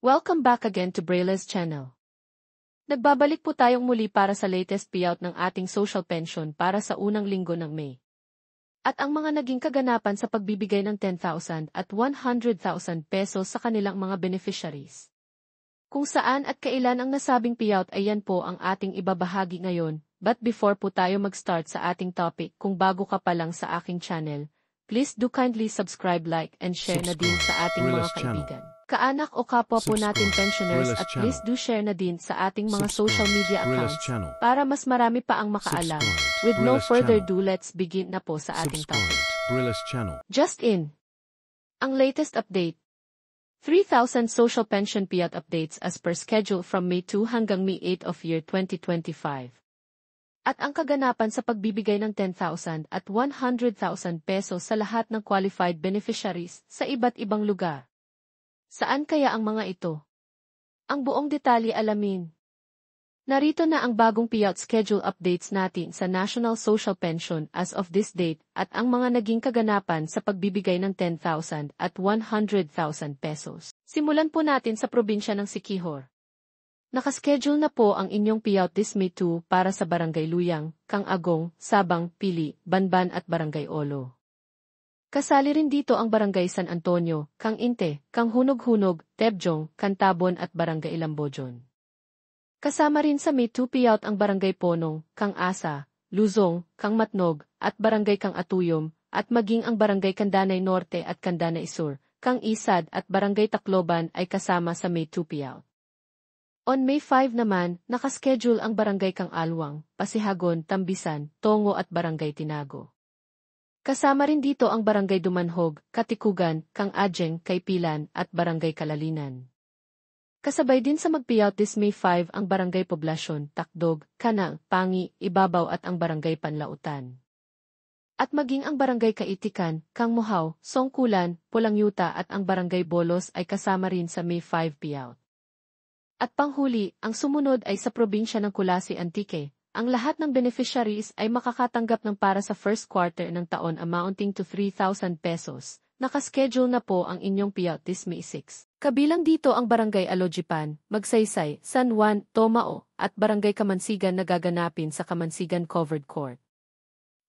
Welcome back again to Braile's channel. Nagbabalik po tayong muli para sa latest payout ng ating social pension para sa unang linggo ng May. At ang mga naging kaganapan sa pagbibigay ng 10,000 at 100,000 pesos sa kanilang mga beneficiaries. Kung saan at kailan ang nasabing payout ay yan po ang ating ibabahagi ngayon, but before po tayo mag-start sa ating topic, kung bago ka pa lang sa aking channel, please do kindly subscribe, like, and share na din sa ating mga kaibigan, kaanak o kapwa po natin pensioners, at please do share na din sa ating mga social media accounts para mas marami pa ang makaalam. With no further ado, let's begin na po sa ating topic. Just in. Ang latest update. 3,000 social pension payout updates as per schedule from May 2 hanggang May 8 of year 2025. At ang kaganapan sa pagbibigay ng 10,000 at 100,000 pesos sa lahat ng qualified beneficiaries sa iba't ibang lugar. Saan kaya ang mga ito? Ang buong detalye alamin. Narito na ang bagong payout schedule updates natin sa National Social Pension as of this date at ang mga naging kaganapan sa pagbibigay ng 10,000 at 100,000 pesos. Simulan po natin sa probinsya ng Siquijor. Nakaschedule na po ang inyong payout this May 2 para sa Barangay Luyang, Kang Agong, Sabang, Pili, Banban at Barangay Olo. Kasali rin dito ang Barangay San Antonio, Kang Inte, Kang Hunog-Hunog, Tebjong, Cantabon at Barangay Lambojon. Kasama rin sa May 2 payout ang Barangay Ponong, Kang Asa, Luzong, Kang Matnog, at Barangay Kang Atuyom, at maging ang Barangay Candanay Norte at Candanay Sur, Kang Isad at Barangay Tacloban ay kasama sa May 2 payout. On May 5 naman, nakaschedule ang Barangay Kang Alwang, Pasihagon, Tambisan, Tongo at Barangay Tinago. Kasama rin dito ang Barangay Dumanhog, Katikugan, Kang Adjeng, Kaypilan, at Barangay Kalalinan. Kasabay din sa mag-payout this May 5 ang Barangay Poblasyon, Takdog, Kanang, Pangi, Ibabaw at ang Barangay Panlautan. At maging ang Barangay Kaitikan, Kang Muhaw, Songkulan, Pulangyuta at ang Barangay Bolos ay kasama rin sa May 5 payout. At panghuli, ang sumunod ay sa probinsya ng Kulasi Antique. Ang lahat ng beneficiaries ay makakatanggap ng para sa first quarter ng taon amounting to 3,000 pesos. Nakaschedule na po ang inyong payout this May 6. Kabilang dito ang Barangay Alojipan, Magsaysay, San Juan, Tomao, at Barangay Kamansigan na gaganapin sa Kamansigan Covered Court.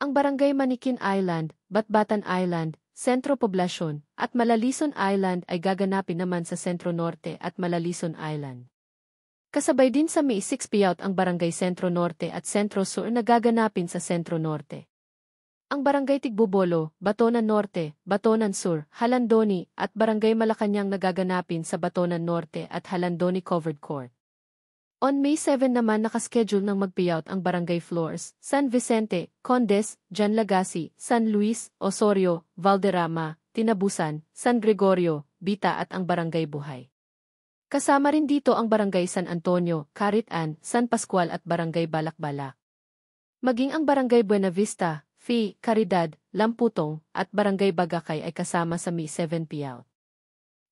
Ang Barangay Manikin Island, Batbatan Island, Sentro Poblasyon, at Malalison Island ay gaganapin naman sa Sentro Norte at Malalison Island. Kasabay din sa May 6 payout ang Barangay Sentro Norte at Sentro Sur na gaganapin sa Sentro Norte. Ang Barangay Tigbubolo, Batonan Norte, Batonan Sur, Halandoni at Barangay Malacanang na gaganapin sa Batonan Norte at Halandoni Covered Court. On May 7 naman nakaschedule ng mag-payout ang Barangay Flores, San Vicente, Condes, Jan Legazpi, San Luis, Osorio, Valderrama, Tinabusan, San Gregorio, Bita at ang Barangay Buhay. Kasama rin dito ang Barangay San Antonio, Caritan, San Pascual at Barangay Balakbalak. Maging ang Barangay Buena Vista, Fi, Caridad, Lamputong, at Barangay Bagakay ay kasama sa May 7 payout.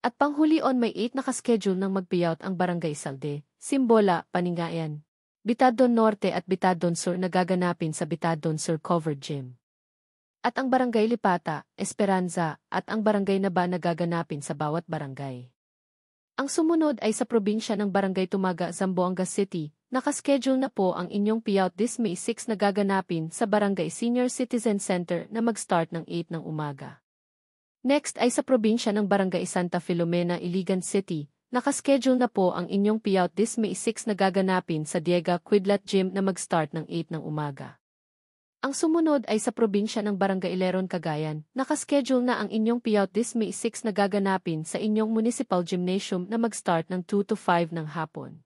At panghuli on May 8 nakaschedule ng mag-payout ang Barangay Salde, Simbola, Paningayan, Bitadon Norte at Bitadon Sur na gaganapin sa Bitadon Sur Covered Gym. At ang Barangay Lipata, Esperanza, at ang Barangay Naba na gaganapin sa bawat barangay. Ang sumunod ay sa probinsya ng Barangay Tumaga, Zamboanga City. Nakaschedule na po ang inyong payout this May 6 na gaganapin sa Barangay Senior Citizen Center na mag-start ng 8 ng umaga. Next ay sa probinsya ng Barangay Santa Filomena, Iligan City. Nakaschedule na po ang inyong payout this May 6 na gaganapin sa Diega Quidlat Gym na mag-start ng 8 ng umaga. Ang sumunod ay sa probinsya ng Barangay Ileron, Cagayan. Nakaschedule na ang inyong payout this May 6 na gaganapin sa inyong municipal gymnasium na mag-start ng 2 to 5 ng hapon.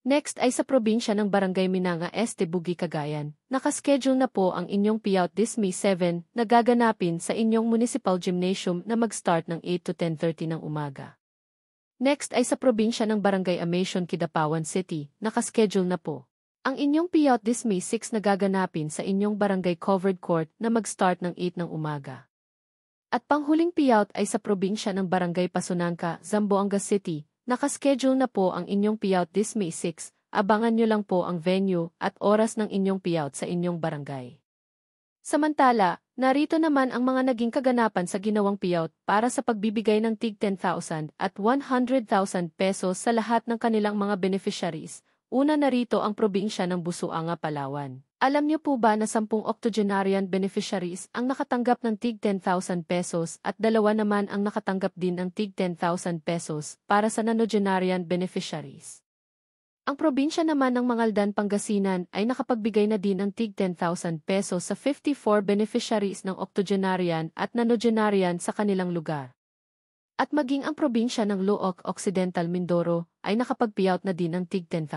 Next ay sa probinsya ng Barangay Minanga Este, Bugi, Cagayan. Nakaschedule na po ang inyong payout this May 7 na gaganapin sa inyong municipal gymnasium na mag-start ng 8 to 10:30 ng umaga. Next ay sa probinsya ng Barangay Amacion, Kidapawan City. Nakaschedule na po ang inyong payout this May 6 na gaganapin sa inyong Barangay Covered Court na mag-start ng 8 ng umaga. At panghuling payout ay sa probinsya ng Barangay Pasunangka, Zamboanga City. Nakaschedule na po ang inyong payout this May 6. Abangan nyo lang po ang venue at oras ng inyong payout sa inyong barangay. Samantala, narito naman ang mga naging kaganapan sa ginawang payout para sa pagbibigay ng tig 10,000 at 100,000 pesos sa lahat ng kanilang mga beneficiaries. Una narito ang probinsya ng Busuanga, Palawan. Alam niyo po ba na 10 octogenarian beneficiaries ang nakatanggap ng tig 10,000 pesos at 2 naman ang nakatanggap din ng tig 10,000 pesos para sa nonagenarian beneficiaries? Ang probinsya naman ng Mangaldan, Pangasinan ay nakapagbigay na din ng tig 10,000 pesos sa 54 beneficiaries ng octogenarian at nonagenarian sa kanilang lugar. At maging ang probinsya ng Looc Occidental, Mindoro ay nakapag-payout na din ng tig 10,000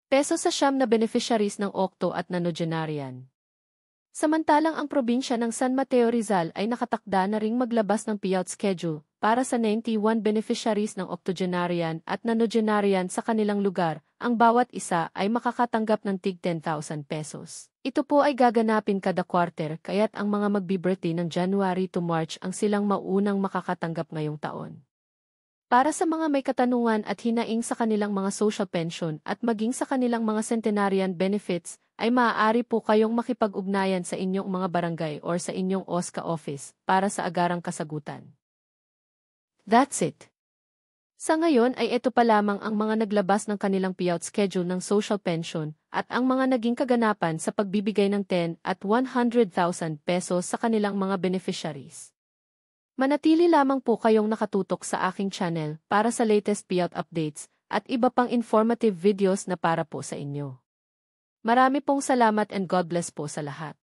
pesos sa 9 na beneficiaries ng octo at nonagenarian. Samantalang ang probinsya ng San Mateo, Rizal ay nakatakda na ring maglabas ng payout schedule para sa 91 beneficiaries ng octogenarian at nonagenarian sa kanilang lugar. Ang bawat isa ay makakatanggap ng tig 10,000 pesos. Ito po ay gaganapin kada quarter kaya't ang mga magbi-birthday ng January to March ang silang maunang makakatanggap ngayong taon. Para sa mga may katanungan at hinaing sa kanilang mga social pension at maging sa kanilang mga centenarian benefits, ay maaari po kayong makipag-ugnayan sa inyong mga barangay or sa inyong OSCA office para sa agarang kasagutan. That's it. Sa ngayon ay ito pa lamang ang mga naglabas ng kanilang payout schedule ng social pension at ang mga naging kaganapan sa pagbibigay ng 10 at 100,000 pesos sa kanilang mga beneficiaries. Manatili lamang po kayong nakatutok sa aking channel para sa latest payout updates at iba pang informative videos na para po sa inyo. Marami pong salamat and God bless po sa lahat.